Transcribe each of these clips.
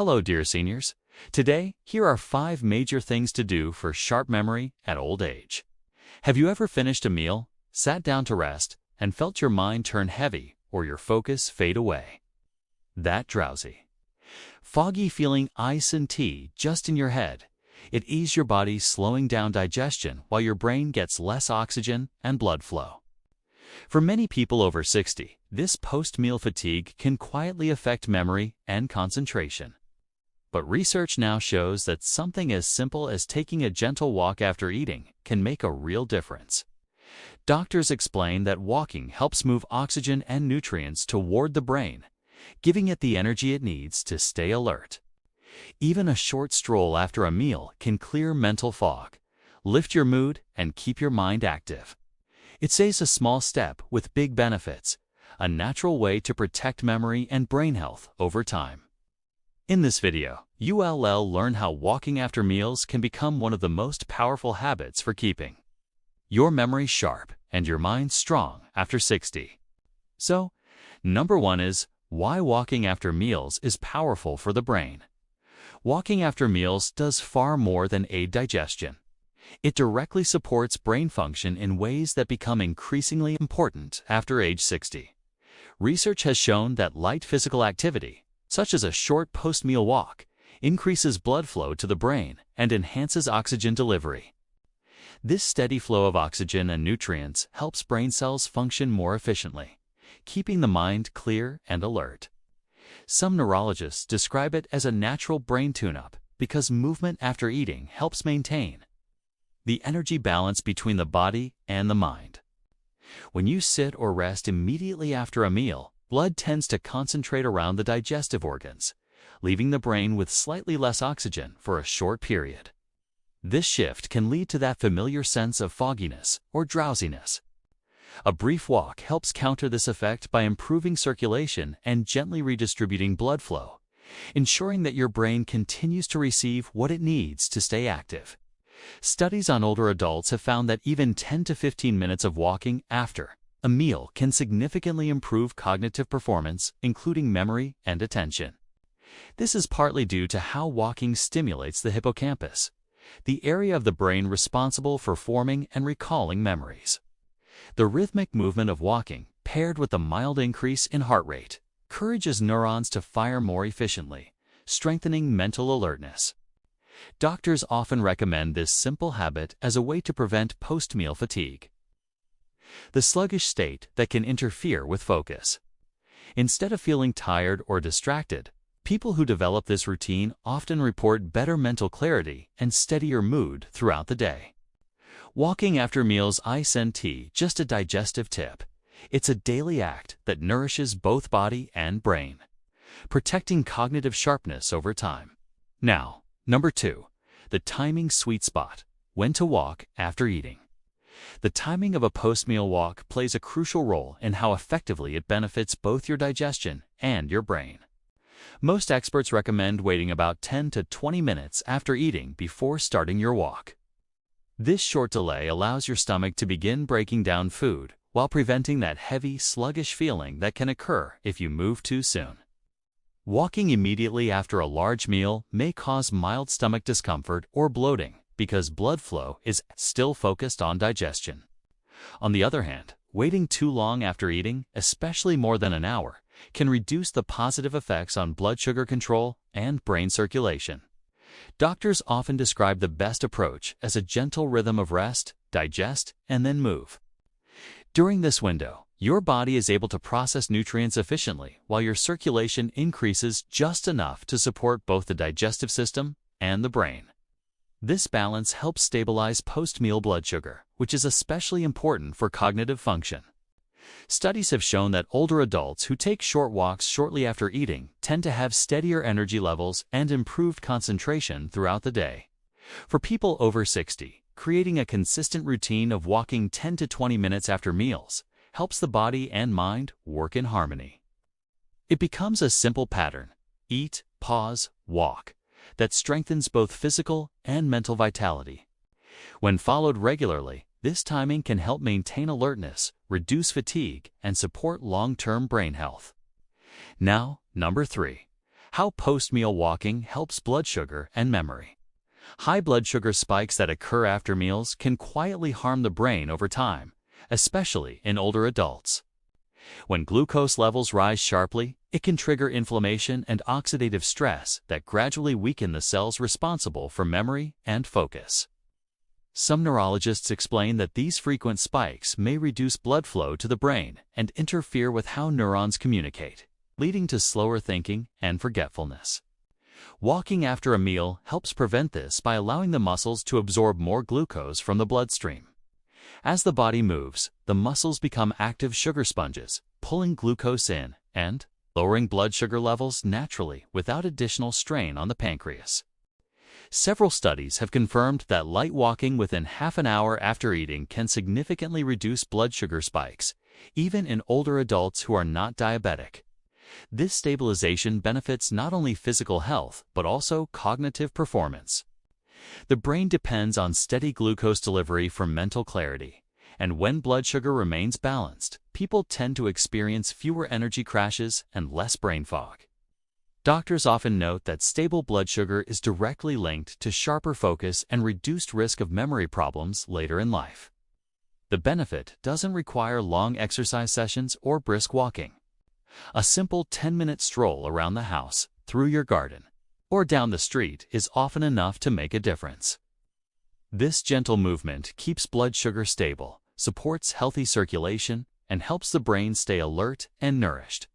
Hello, dear seniors. Today, here are 5 major things to do for sharp memory at old age. Have you ever finished a meal, sat down to rest, and felt your mind turn heavy or your focus fade away? That drowsy, foggy feeling ice and tea just in your head. It eases your body, slowing down digestion while your brain gets less oxygen and blood flow. For many people over 60, this post-meal fatigue can quietly affect memory and concentration. But research now shows that something as simple as taking a gentle walk after eating can make a real difference. Doctors explain that walking helps move oxygen and nutrients toward the brain, giving it the energy it needs to stay alert. Even a short stroll after a meal can clear mental fog, lift your mood, and keep your mind active. It says a small step with big benefits, a natural way to protect memory and brain health over time. In this video, you'll learn how walking after meals can become one of the most powerful habits for keeping your memory sharp and your mind strong after 60. So, number 1 is why walking after meals is powerful for the brain. Walking after meals does far more than aid digestion. It directly supports brain function in ways that become increasingly important after age 60. Research has shown that light physical activity, such as a short post-meal walk, increases blood flow to the brain and enhances oxygen delivery. This steady flow of oxygen and nutrients helps brain cells function more efficiently, keeping the mind clear and alert. Some neurologists describe it as a natural brain tune-up because movement after eating helps maintain the energy balance between the body and the mind. When you sit or rest immediately after a meal, blood tends to concentrate around the digestive organs, leaving the brain with slightly less oxygen for a short period. This shift can lead to that familiar sense of fogginess or drowsiness. A brief walk helps counter this effect by improving circulation and gently redistributing blood flow, ensuring that your brain continues to receive what it needs to stay active. Studies on older adults have found that even 10 to 15 minutes of walking after a meal can significantly improve cognitive performance, including memory and attention. This is partly due to how walking stimulates the hippocampus, the area of the brain responsible for forming and recalling memories. The rhythmic movement of walking, paired with a mild increase in heart rate, encourages neurons to fire more efficiently, strengthening mental alertness. Doctors often recommend this simple habit as a way to prevent post-meal fatigue, the sluggish state that can interfere with focus. Instead of feeling tired or distracted, people who develop this routine often report better mental clarity and steadier mood throughout the day. Walking after meals, ice and tea, just a digestive tip. It's a daily act that nourishes both body and brain, protecting cognitive sharpness over time. Now, number 2, the timing sweet spot, when to walk after eating. The timing of a post-meal walk plays a crucial role in how effectively it benefits both your digestion and your brain. Most experts recommend waiting about 10 to 20 minutes after eating before starting your walk. This short delay allows your stomach to begin breaking down food while preventing that heavy, sluggish feeling that can occur if you move too soon. Walking immediately after a large meal may cause mild stomach discomfort or bloating because blood flow is still focused on digestion. On the other hand, waiting too long after eating, especially more than an hour, can reduce the positive effects on blood sugar control and brain circulation. Doctors often describe the best approach as a gentle rhythm of rest, digest, and then move. During this window, your body is able to process nutrients efficiently while your circulation increases just enough to support both the digestive system and the brain. This balance helps stabilize post-meal blood sugar, which is especially important for cognitive function. Studies have shown that older adults who take short walks shortly after eating tend to have steadier energy levels and improved concentration throughout the day. For people over 60, creating a consistent routine of walking 10 to 20 minutes after meals helps the body and mind work in harmony. It becomes a simple pattern: eat, pause, walk, that strengthens both physical and mental vitality. When followed regularly, this timing can help maintain alertness, reduce fatigue, and support long-term brain health. Now, number 3, How post-meal walking helps blood sugar and memory. High blood sugar spikes that occur after meals can quietly harm the brain over time, especially in older adults. When glucose levels rise sharply, it can trigger inflammation and oxidative stress that gradually weaken the cells responsible for memory and focus. Some neurologists explain that these frequent spikes may reduce blood flow to the brain and interfere with how neurons communicate, leading to slower thinking and forgetfulness. Walking after a meal helps prevent this by allowing the muscles to absorb more glucose from the bloodstream. As the body moves, the muscles become active sugar sponges, pulling glucose in and lowering blood sugar levels naturally without additional strain on the pancreas. Several studies have confirmed that light walking within half an hour after eating can significantly reduce blood sugar spikes, even in older adults who are not diabetic. This stabilization benefits not only physical health but also cognitive performance. The brain depends on steady glucose delivery for mental clarity, and when blood sugar remains balanced, people tend to experience fewer energy crashes and less brain fog. Doctors often note that stable blood sugar is directly linked to sharper focus and reduced risk of memory problems later in life. The benefit doesn't require long exercise sessions or brisk walking. A simple 10-minute stroll around the house, through your garden, or down the street is often enough to make a difference. This gentle movement keeps blood sugar stable, supports healthy circulation, and helps the brain stay alert and nourished.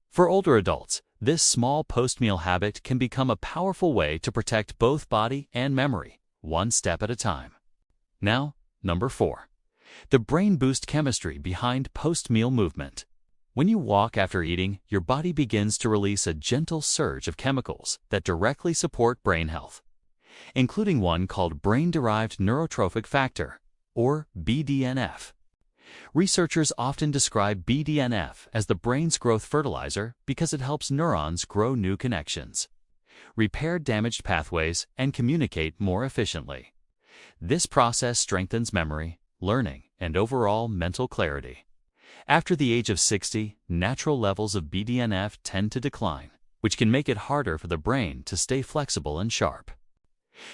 For older adults, this small post-meal habit can become a powerful way to protect both body and memory, one step at a time. Now, number 4. The brain boost chemistry behind post-meal movement. When you walk after eating, your body begins to release a gentle surge of chemicals that directly support brain health, including one called brain-derived neurotrophic factor, or BDNF. Researchers often describe BDNF as the brain's growth fertilizer because it helps neurons grow new connections, repair damaged pathways, and communicate more efficiently. This process strengthens memory, learning, and overall mental clarity. After the age of 60, natural levels of BDNF tend to decline, which can make it harder for the brain to stay flexible and sharp.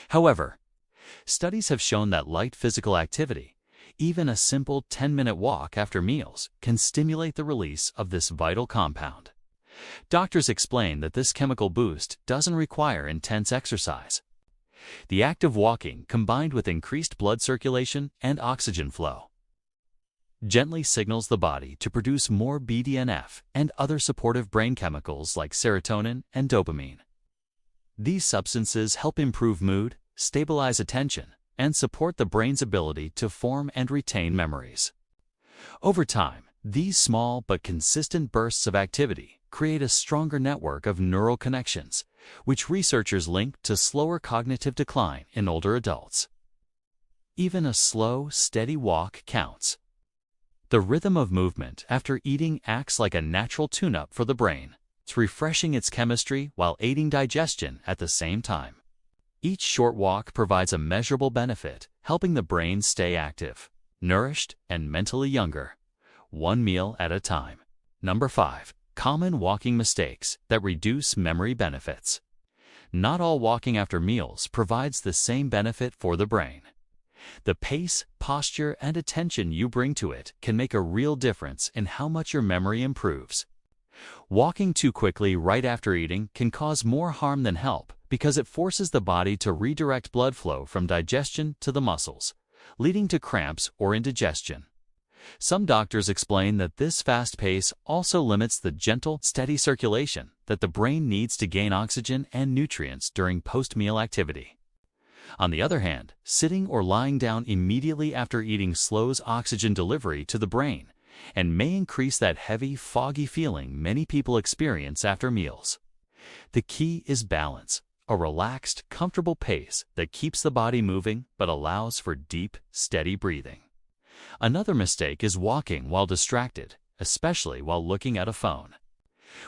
However, studies have shown that light physical activity, even a simple 10-minute walk after meals, can stimulate the release of this vital compound. Doctors explain that this chemical boost doesn't require intense exercise. The act of walking, combined with increased blood circulation and oxygen flow, gently signals the body to produce more BDNF and other supportive brain chemicals like serotonin and dopamine. These substances help improve mood, stabilize attention, and support the brain's ability to form and retain memories. Over time, these small but consistent bursts of activity create a stronger network of neural connections, which researchers link to slower cognitive decline in older adults. Even a slow, steady walk counts. The rhythm of movement after eating acts like a natural tune-up for the brain. It's refreshing its chemistry while aiding digestion at the same time. Each short walk provides a measurable benefit, helping the brain stay active, nourished, and mentally younger, one meal at a time. Number 5. Common walking mistakes that reduce memory benefits. Not all walking after meals provides the same benefit for the brain. The pace, posture, and attention you bring to it can make a real difference in how much your memory improves. Walking too quickly right after eating can cause more harm than help because it forces the body to redirect blood flow from digestion to the muscles, leading to cramps or indigestion. Some doctors explain that this fast pace also limits the gentle, steady circulation that the brain needs to gain oxygen and nutrients during post-meal activity. On the other hand, sitting or lying down immediately after eating slows oxygen delivery to the brain and may increase that heavy, foggy feeling many people experience after meals. The key is balance, a relaxed, comfortable pace that keeps the body moving but allows for deep, steady breathing. Another mistake is walking while distracted, especially while looking at a phone.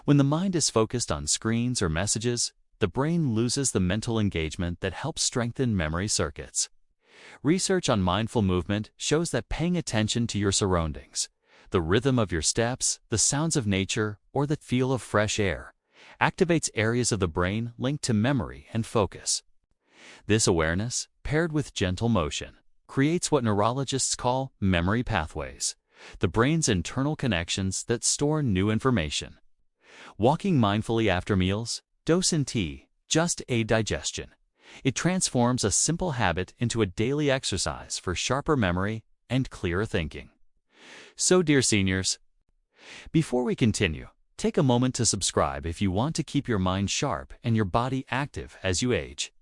When the mind is focused on screens or messages, the brain loses the mental engagement that helps strengthen memory circuits. Research on mindful movement shows that paying attention to your surroundings, the rhythm of your steps, the sounds of nature, or the feel of fresh air, activates areas of the brain linked to memory and focus. This awareness, paired with gentle motion, creates what neurologists call memory pathways, the brain's internal connections that store new information. Walking mindfully after meals, digestion, just aid digestion. It transforms a simple habit into a daily exercise for sharper memory and clearer thinking. So, dear seniors, before we continue, take a moment to subscribe if you want to keep your mind sharp and your body active as you age.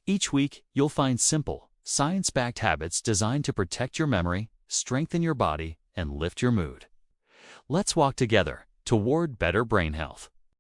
Each week, you'll find simple, science-backed habits designed to protect your memory, strengthen your body, and lift your mood. Let's walk together toward better brain health.